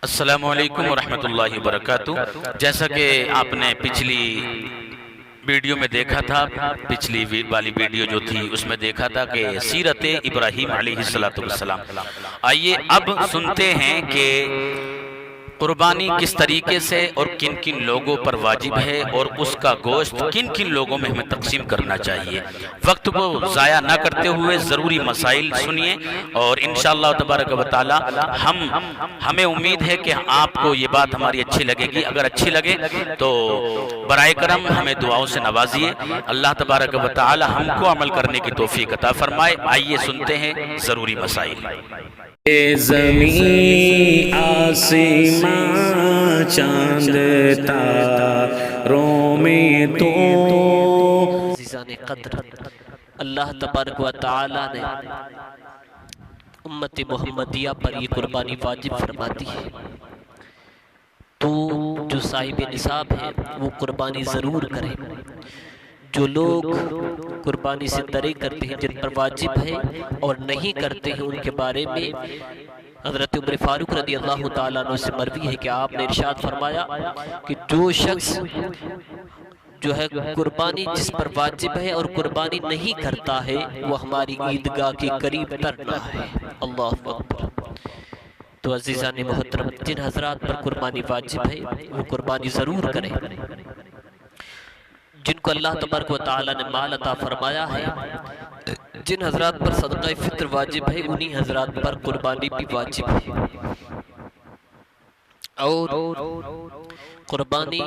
السلام علیکم ورحمۃ اللہ وبرکاتہ۔ جیسا کہ آپ نے پچھلی ویڈیو میں دیکھا تھا، پچھلی والی ویڈیو جو تھی اس میں دیکھا تھا کہ سیرت ابراہیم علیہ السلام۔ آئیے اب سنتے ہیں کہ قربانی کس طریقے سے اور کن کن لوگوں پر واجب ہے اور اس کا گوشت کن کن لوگوں میں ہمیں تقسیم کرنا چاہیے۔ وقت کو ضائع نہ کرتے ہوئے ضروری مسائل سنیے، اور انشاءاللہ تبارک و تعالی ہمیں امید ہے کہ آپ کو یہ بات ہماری اچھی لگے گی۔ اگر اچھی لگے تو برائے کرم ہمیں دعاؤں سے نوازیے۔ اللہ تبارک و تعالی ہم کو عمل کرنے کی توفیق عطا فرمائے۔ آئیے سنتے ہیں ضروری مسائل۔ زمین آسمان چاند تاروں میں تو عزیزان قدر، اللہ تبارک و تعالی نے امت محمدیہ پر یہ قربانی واجب فرما دی ہے، تو جو صاحب نصاب ہے وہ قربانی ضرور کریں۔ جو لوگ قربانی سے درے کرتے ہیں، جن پر واجب ہے اور نہیں کرتے ہیں، ان کے بارے میں حضرت عمر فاروق رضی اللہ تعالیٰ عنہ سے مروی ہے کہ آپ نے ارشاد فرمایا کہ جو شخص جو ہے قربانی جس پر واجب ہے اور قربانی نہیں کرتا ہے، وہ ہماری عیدگاہ کے قریب تر نہ ہے۔ اللہ اکبر۔ تو عزیزان محترم، جن حضرات پر قربانی واجب ہے وہ قربانی ضرور کریں۔ جن کو اللہ تبارک و تعالی نے مال عطا فرمایا ہے، جن حضرات پر صدقہ فطر واجب ہے، انہی حضرات پر قربانی بھی واجب ہے۔ اور قربانی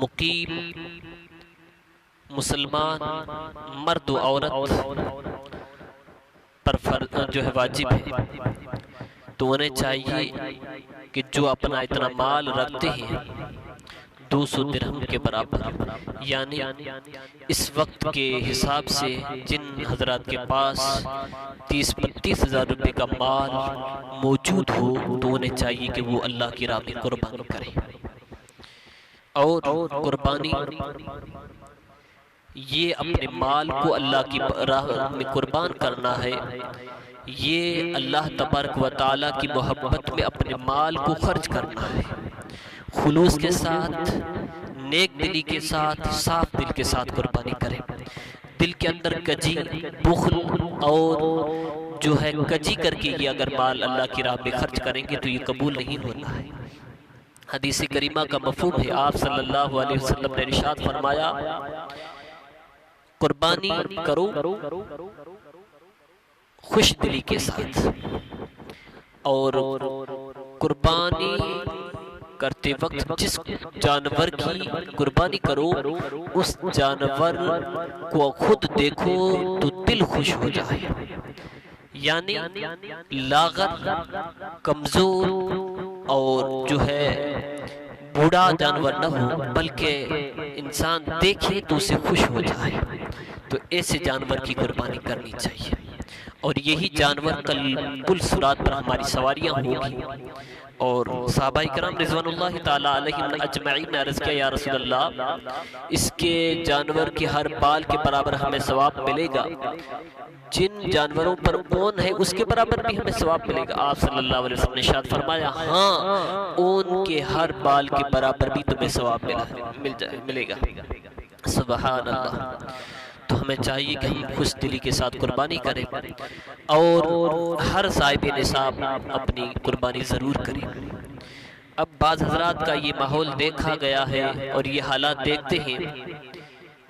مقیم مسلمان مرد و عورت پر جو ہے واجب ہے، تو انہیں چاہیے کہ جو اپنا اتنا مال رکھتے ہیں 200 درہم کے برابر، یعنی اس وقت کے حساب سے جن حضرات کے پاس 30-32 ہزار روپے کا مال موجود ہو، تو انہیں چاہیے کہ وہ اللہ کی راہ میں قربانی کریں۔ اور قربانی یہ اپنے مال کو اللہ کی راہ میں قربان کرنا ہے، یہ اللہ تبارک و تعالیٰ کی محبت میں اپنے مال کو خرچ کرنا ہے، خلوص کے ساتھ، نیک دلی کے ساتھ، صاف دل کے ساتھ قربانی کریں۔ دل کے اندر کجی، بخل اور جو ہے کجی کر کے یہ اگر مال اللہ کی راہ میں خرچ کریں گے تو یہ قبول نہیں ہونا ہے۔ حدیث کریمہ کا مفہوم ہے، آپ صلی اللہ علیہ وسلم نے ارشاد فرمایا، قربانی کرو خوش دلی کے ساتھ، اور قربانی کرتے وقت جس جانور کی قربانی کرو اس جانور کو خود دیکھو تو دل خوش ہو جائے، یعنی لاغر، کمزور اور جو ہے بوڑھا جانور نہ ہو، بلکہ انسان دیکھے تو اسے خوش ہو جائے، تو ایسے جانور کی قربانی کرنی چاہیے۔ اور یہی جانور کل پل صراط پر ہماری سواریاں ہوگی، اور صحابہ کرام رضوان اللہ تعالیٰ علیہم اجمعین نے عرض کیا، یا رسول اللہ، اس کے جانور کے ہر بال کے برابر ہمیں ثواب ملے گا، جن جانوروں پر اون ہے اس کے برابر بھی ہمیں ثواب ملے گا؟ آپ صلی اللہ علیہ وسلم نے ارشاد فرمایا، ہاں، اون کے ہر بال کے برابر بھی تمہیں ثواب ملے گا۔ سبحان اللہ۔ تو ہمیں چاہیے کہ ہم خوش دلی کے ساتھ قربانی کریں، اور ہر صاحب نصاب اپنی قربانی ضرور کریں۔ اب بعض حضرات کا یہ ماحول دیکھا گیا ہے اور یہ حالات دیکھتے ہیں،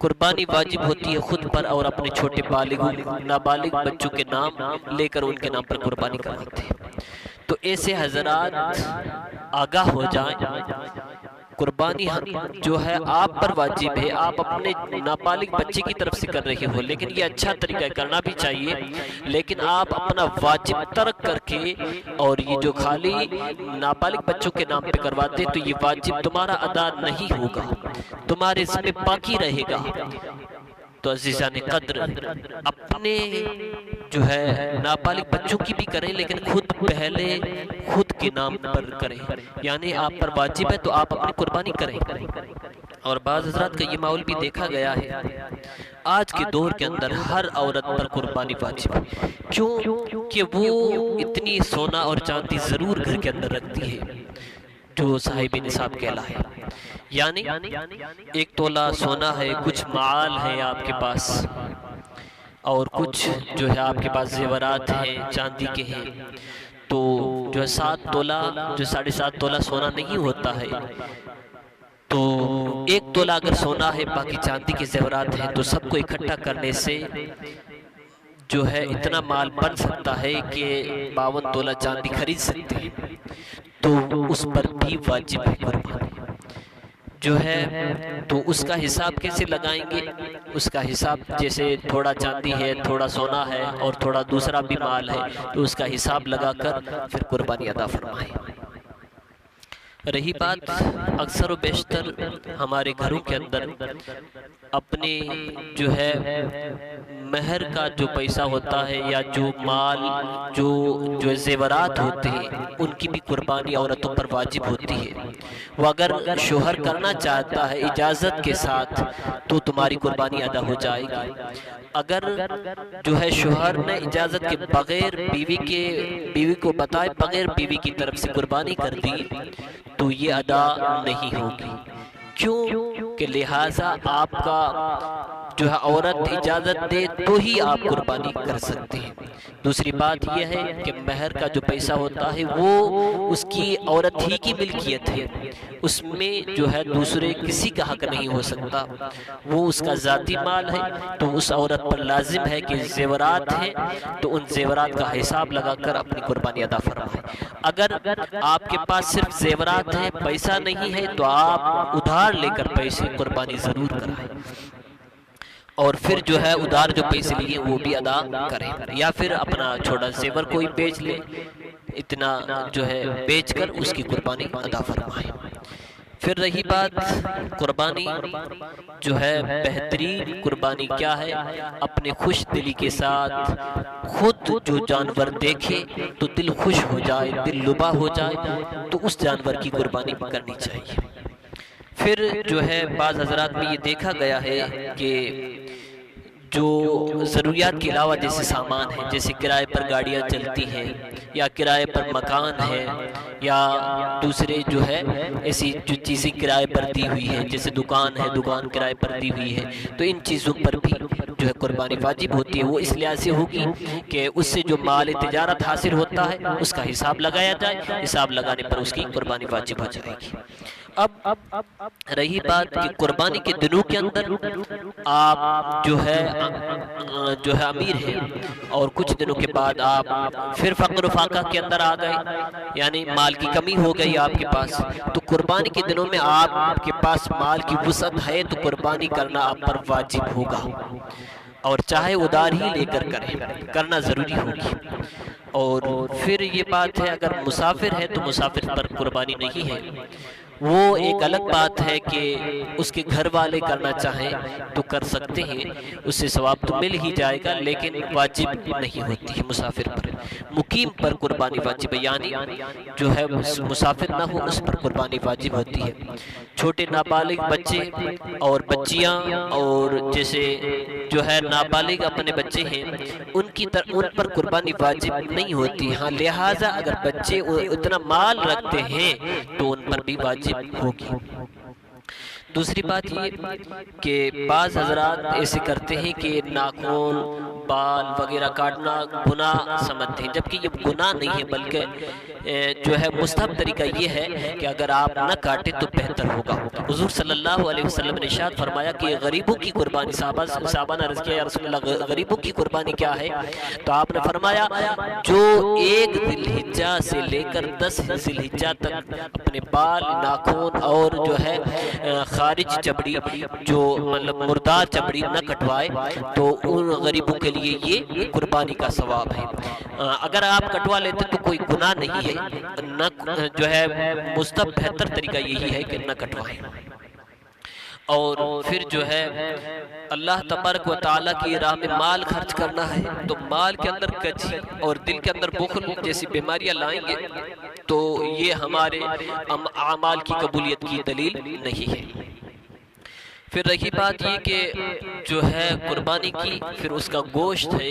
قربانی واجب ہوتی ہے خود پر اور اپنے چھوٹے نابالغ بچوں کے نام لے کر ان کے نام پر قربانی کرواتے ہیں۔ تو ایسے حضرات آگاہ ہو جائیں، قربانی جو ہے آپ پر واجب ہے، آپ اپنے نابالغ بچے کی طرف سے کر رہے ہو، لیکن یہ اچھا طریقہ کرنا بھی چاہیے، لیکن آپ اپنا واجب ترک کر کے اور یہ جو خالی نابالغ بچوں کے نام پہ کرواتے تو یہ واجب تمہارا ادا نہیں ہوگا، تمہارے ذمہ باقی رہے گا۔ تو عزیزان قدر، اپنے جو ہے نابالغ بچوں کی بھی کریں، لیکن پہلے خود کے نام پر کریں، یعنی آپ پر واجب ہے تو آپ اپنی قربانی کریں۔ اور بعض حضرات کا یہ ماحول بھی دیکھا گیا ہے، آج کے دور کے اندر ہر عورت پر قربانی واجب ہے۔ کیوں کہ وہ اتنی سونا اور چاندی ضرور گھر کے اندر رکھتی ہے جو صاحب نصاب کہلائے، یعنی 1 تولہ سونا ہے، کچھ معال ہے آپ کے پاس، اور کچھ جو ہے آپ کے پاس زیورات ہیں چاندی کے ہیں، تو جو ہے 7 تولہ جو 7.5 تولہ سونا نہیں ہوتا ہے، تو 1 تولہ اگر سونا ہے باقی چاندی کے زیورات ہیں تو سب کو اکٹھا کرنے سے جو ہے اتنا مال بن سکتا ہے کہ 52 تولہ چاندی خرید سکتے ہیں، تو اس پر بھی واجب ہے قربانی جو ہے۔ تو اس کا حساب کیسے لگائیں گے؟ اس کا حساب جیسے تھوڑا چاندی ہے، تھوڑا سونا ہے اور تھوڑا دوسرا بھی مال ہے، تو اس کا حساب لگا کر پھر قربانی ادا فرمائیں۔ رہی بات اکثر و بیشتر ہمارے گھروں کے اندر اپنے جو ہے مہر کا جو پیسہ ہوتا ہے یا جو مال جو زیورات ہوتے ہیں ان کی بھی قربانی عورتوں پر واجب ہوتی ہے۔ وہ اگر شوہر کرنا چاہتا ہے اجازت کے ساتھ تو تمہاری قربانی ادا ہو جائے گی، اگر جو ہے شوہر نے اجازت کے بغیر بیوی کو بتائے بغیر بیوی کی طرف سے قربانی کر دی تو یہ ادا نہیں ہوگی۔ کیوں کہ لہٰذا آپ کا جو ہے عورت اجازت دے تو ہی آپ قربانی کر سکتے ہیں۔ دوسری بات یہ ہے کہ مہر کا جو پیسہ ہوتا ہے وہ اس کی عورت ہی کی ملکیت ہے، اس میں جو ہے دوسرے کسی کا حق نہیں ہو سکتا، وہ اس کا ذاتی مال ہے، تو اس عورت پر لازم ہے کہ زیورات ہیں تو ان زیورات کا حساب لگا کر اپنی قربانی ادا فرمائیں۔ اگر آپ کے پاس صرف زیورات ہیں، پیسہ نہیں ہے، تو آپ ادھار لے کر پیسے قربانی ضرور کرائیں، اور پھر جو ہے ادھار جو پیسے لیے وہ بھی ادا کریں، یا پھر اپنا چھوٹا زیور کوئی بیچ لے، اتنا جو ہے بیچ کر اس کی قربانی ادا فرمائیں۔ پھر رہی بات قربانی جو ہے بہترین قربانی کیا ہے؟ اپنے خوش دلی کے ساتھ خود جو جانور دیکھے تو دل خوش ہو جائے، دل لبا ہو جائے، تو اس جانور کی قربانی کرنی چاہیے۔ پھر جو ہے بعض حضرات میں یہ دیکھا گیا ہے کہ جو ضروریات کے علاوہ جیسے سامان ہیں، جیسے کرائے پر گاڑیاں چلتی ہیں یا کرائے پر مکان ہے یا دوسرے جو ہے ایسی جو چیزیں کرائے پر دی ہوئی ہیں، جیسے دکان ہے، دکان کرائے پر دی ہوئی ہے، تو ان چیزوں پر بھی جو ہے قربانی واجب ہوتی ہے۔ وہ اس لحاظ سے ہوگی کہ اس سے جو مال تجارت حاصل ہوتا ہے اس کا حساب لگایا جائے، حساب لگانے پر اس کی قربانی واجب ہو جائے گی۔ اب رہی بات کہ قربانی کے دنوں کے اندر آپ جو ہے امیر ہیں اور کچھ دنوں کے بعد آپ پھر فقر و فاقہ کے اندر آ گئے، یعنی مال کی کمی ہو گئی آپ کے پاس، تو قربانی کے دنوں میں آپ کے پاس مال کی وسعت ہے تو قربانی کرنا آپ پر واجب ہوگا، اور چاہے ادھار ہی لے کر کرنا ضروری ہوگی۔ اور پھر یہ بات ہے اگر مسافر ہے تو مسافر پر قربانی نہیں ہے، وہ ایک الگ بات ہے کہ اس کے گھر والے کرنا چاہیں تو کر سکتے ہیں، اس سے ثواب تو مل ہی جائے گا، لیکن واجب نہیں ہوتی ہے مسافر پر۔ مقیم پر قربانی واجب ہے، یعنی جو ہے مسافر نہ ہو اس پر قربانی واجب ہوتی ہے۔ چھوٹے نابالغ بچے اور بچیاں اور جیسے جو ہے نابالغ اپنے بچے ہیں ان پر قربانی واجب نہیں ہوتی، ہاں لہٰذا اگر بچے اتنا مال رکھتے ہیں تو ان پر بھی واجب ہوگی۔ دوسری بات یہ کہ بعض حضرات ایسے کرتے ہیں کہ ناخن بال وغیرہ کاٹنا گناہ سمجھتے ہیں، جبکہ یہ گناہ نہیں ہے، بلکہ جو ہے مستحب طریقہ یہ ہے کہ اگر آپ نہ کاٹیں تو بہتر ہوگا۔ حضور صلی اللہ علیہ وسلم نے ارشاد فرمایا کہ غریبوں کی قربانی، صحابہ نے عرض کیا یا رسول اللہ غریبوں کی قربانی کیا ہے؟ تو آپ نے فرمایا جو 1 ذی الحجہ سے لے کر 10 ذی الحجہ تک اپنے بال، ناخن اور جو ہے خارج چمڑی جو مطلب مردار چمڑی نہ کٹوائے تو ان غریبوں کے لیے یہ قربانی کا ثواب ہے۔ اگر آپ کٹوا لیتے تو کوئی گناہ نہیں ہے، نہ جو ہے مستحب بہتر طریقہ یہی ہے کہ نہ کٹوائیں۔ اور پھر جو ہے اللہ تبارک و تعالیٰ کی راہ میں مال خرچ کرنا ہے تو مال کے اندر کجی اور دل کے اندر بخل جیسی بیماریاں لائیں گے تو یہ ہمارے اعمال کی قبولیت کی دلیل نہیں ہے۔ پھر رہی بات یہ کہ جو ہے قربانی کی، پھر اس کا گوشت ہے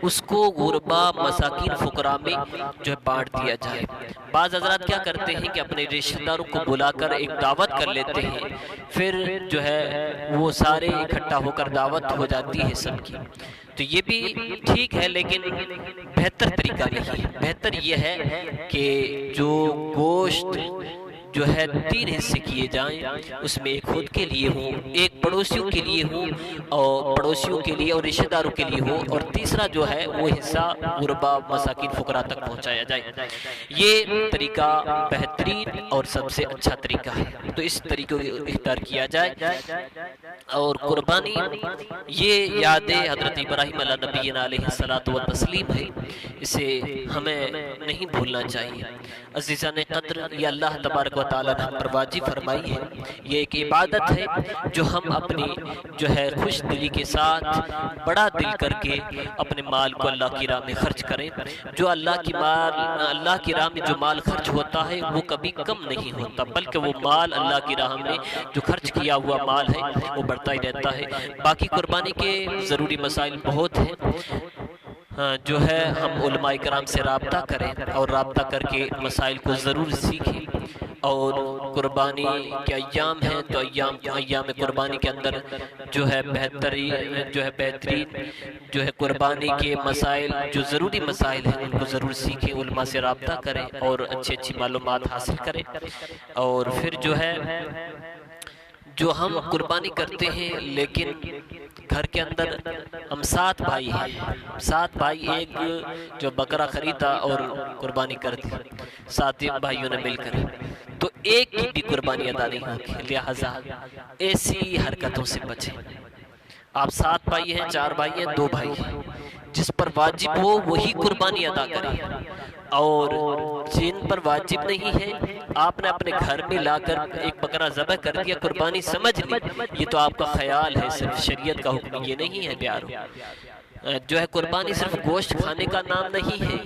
اس کو غربا مساکین فقراء میں جو ہے بانٹ دیا جائے۔ بعض حضرات کیا کرتے ہیں کہ اپنے رشتہ داروں کو بلا کر ایک دعوت کر لیتے ہیں، پھر جو ہے وہ سارے اکٹھا ہو کر دعوت ہو جاتی ہے سب کی، تو یہ بھی ٹھیک ہے لیکن بہتر طریقہ نہیں ہے۔ بہتر یہ ہے کہ جو گوشت جو ہے 3 حصے کیے جائیں، اس میں ایک خود کے لیے ہو، ایک پڑوسیوں کے لیے ہو اور پڑوسیوں کے لیے اور رشتہ داروں کے لیے ہو، اور تیسرا جو ہے وہ حصہ غربا مساکین فقراء تک پہنچایا جائے۔ یہ طریقہ بہترین اور سب سے اچھا طریقہ ہے، تو اس طریقے کو اختیار کیا جائے۔ اور قربانی یہ یاد حضرت ابراہیم علیہ نبینا علیہ الصلوۃ والتسلیم ہے، اسے ہمیں نہیں بھولنا چاہیے۔ عزیزان قدر، یہ اللہ تبارک و تعالیٰ نے ہم پر واجب فرمائی ہے، یہ ایک عبادت ہے جو ہم اپنی جو ہے خوش دلی کے ساتھ بڑا دل کر کے اپنے مال کو اللہ کی راہ میں خرچ کریں۔ جو اللہ کی راہ میں جو مال خرچ ہوتا ہے وہ کبھی کم نہیں ہوتا، بلکہ وہ مال اللہ کی راہ میں جو خرچ کیا ہوا مال ہے وہ بڑھتا ہی رہتا ہے۔ باقی قربانی کے ضروری مسائل بہت ہیں، جو ہے ہم علماء کرام سے رابطہ کریں اور رابطہ کر کے مسائل کو ضرور سیکھیں۔ اور قربانی کے ایام ہیں تو ایام قربانی کے اندر جو ہے بہترین جو ہے قربانی کے مسائل جو ضروری مسائل ہیں ان کو ضرور سیکھیں، علماء سے رابطہ کریں اور اچھی معلومات حاصل کریں۔ اور پھر جو ہے جو ہم قربانی کرتے ہیں، لیکن گھر کے اندر ہم 7 بھائی ہیں، 7 بھائی ایک جو بکرا خریدا اور قربانی کر دی 7 بھائیوں نے مل کر، تو ایک کی بھی قربانی ادا نہیں ہوگی، لہذا ایسی حرکتوں سے بچیں۔ آپ 7 بھائی ہیں، 4 بھائی ہیں، 2 بھائی ہیں، جس پر واجب ہو وہی قربانی ادا کریں، اور جن پر واجب نہیں ہے آپ نے اپنے گھر میں لا کر ایک بکرا ذبح کر دیا، قربانی سمجھ لی، یہ تو آپ کا خیال ہے، صرف شریعت کا حکم یہ نہیں ہے پیارو۔ جو ہے قربانی صرف گوشت کھانے کا نام نہیں ہے،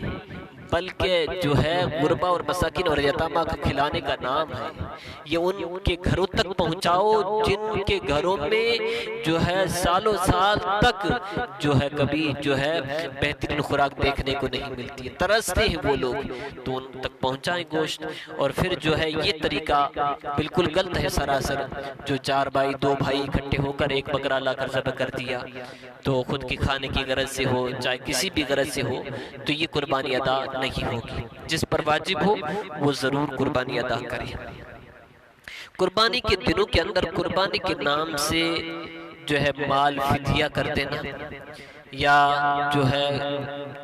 بلکہ جو ہے غربا اور مساکین اور یتامہ کو کھلانے کا نام ہے۔ یہ ان کے گھروں تک پہنچاؤ جن کے گھروں میں جو ہے سالوں سال تک جو ہے کبھی جو ہے بہترین خوراک دیکھنے کو نہیں ملتی ہے، ترستے ہیں وہ لوگ، تو ان تک پہنچائیں گوشت۔ اور پھر جو ہے یہ طریقہ بالکل غلط ہے سراسر، جو 4 بھائی 2 بھائی اکٹھے ہو کر ایک بکرا لا کر ذبح کر دیا، تو خود کی کھانے کی غرض سے ہو چاہے کسی بھی غرض سے ہو، تو یہ قربانی ادا نہیں ہوگی۔ جس پر واجب ہو وہ ضرور قربانی ادا کرے۔ قربانی کے دنوں کے اندر قربانی کے نام سے جو ہے مال فدیہ کر دینا یا جو ہے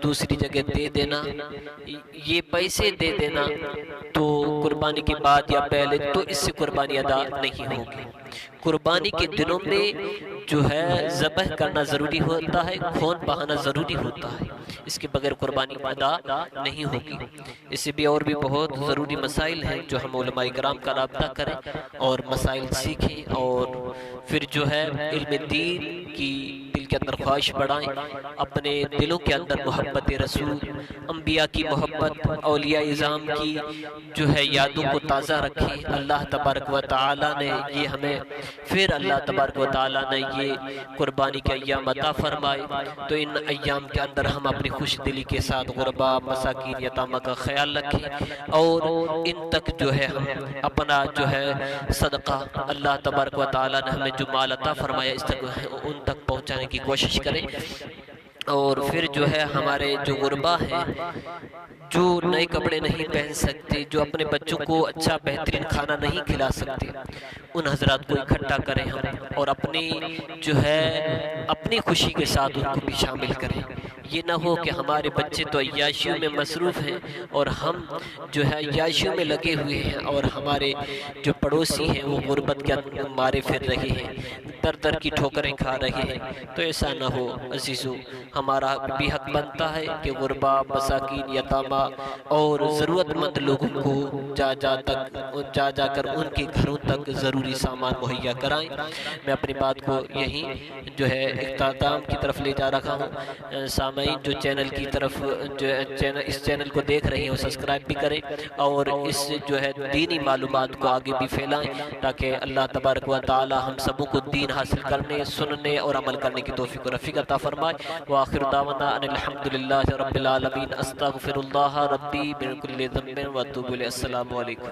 دوسری جگہ دے دینا، یہ پیسے دے دینا، تو قربانی کے بعد یا پہلے، تو اس سے قربانی ادا نہیں ہوگی۔ قربانی کے دنوں میں جو ہے ذبح کرنا ضروری ہوتا ہے، خون بہانا ضروری ہوتا ہے، اس کے بغیر قربانی ادا نہیں ہوگی۔ اس سے بھی اور بھی بہت ضروری مسائل ہیں جو ہم علماء کرام کا رابطہ کریں اور مسائل سیکھیں، اور پھر جو ہے علم دین کی دل کے اندر خواہش بڑھائیں، اپنے دلوں کے اندر محبت رسول، انبیاء کی محبت، اولیاء اعظام کی جو ہے یادوں کو تازہ رکھیں۔ اللہ تبارک و تعالیٰ نے یہ ہمیں، پھر اللہ تبارک و تعالیٰ نے یہ قربانی کے ایام عطا فرمائے، تو ان ایام کے اندر ہم اپنی خوش دلی کے ساتھ غربا مساکین یتامہ کا خیال رکھیں، اور ان تک جو ہے ہم اپنا جو ہے صدقہ اللہ تبارک و تعالیٰ نے ہمیں جو مال عطا فرمایا اس تک ان تک پہنچانے کی کوشش کریں۔ اور پھر جو ہے ہمارے جو غربا ہیں جو نئے کپڑے نہیں پہن سکتے، جو اپنے بچوں کو اچھا بہترین کھانا نہیں کھلا سکتے، ان حضرات کو اکٹھا کریں ہم، اور اپنی جو ہے اپنی خوشی کے ساتھ ان کو بھی شامل کریں۔ یہ نہ ہو کہ ہمارے بچے تو عیاشیوں میں مصروف ہیں اور ہم جو ہے عیاشیوں میں لگے ہوئے ہیں، اور ہمارے جو پڑوسی ہیں وہ غربت کے مارے پھر رہے ہیں، در در کی ٹھوکریں کھا رہے ہیں۔ تو ایسا نہ ہو عزیزو، ہمارا بھی حق بنتا ہے کہ غربا مساکین یتامہ کثیرہ، اور ضرورت مند لوگوں کو جا جا کر ان کے گھروں تک ضروری سامان مہیا کرائیں۔ میں اپنی بات کو یہیں جو ہے اختتام کی طرف لے جا رکھا ہوں۔ سامعین جو چینل کی طرف اس چینل کو دیکھ رہے ہیں وہ سبسکرائب بھی کریں، اور اس جو ہے دینی معلومات کو آگے بھی پھیلائیں، تاکہ اللہ تبارک و تعالی ہم سبوں کو دین حاصل کرنے، سننے اور عمل کرنے کی توفیق و رفیق عطا فرمائے۔ وآخر دعوانا ان الحمدللہ رب العالمین، استغفر اللہ ربی من کل ذنب واتوب الیہ۔ السلام علیکم۔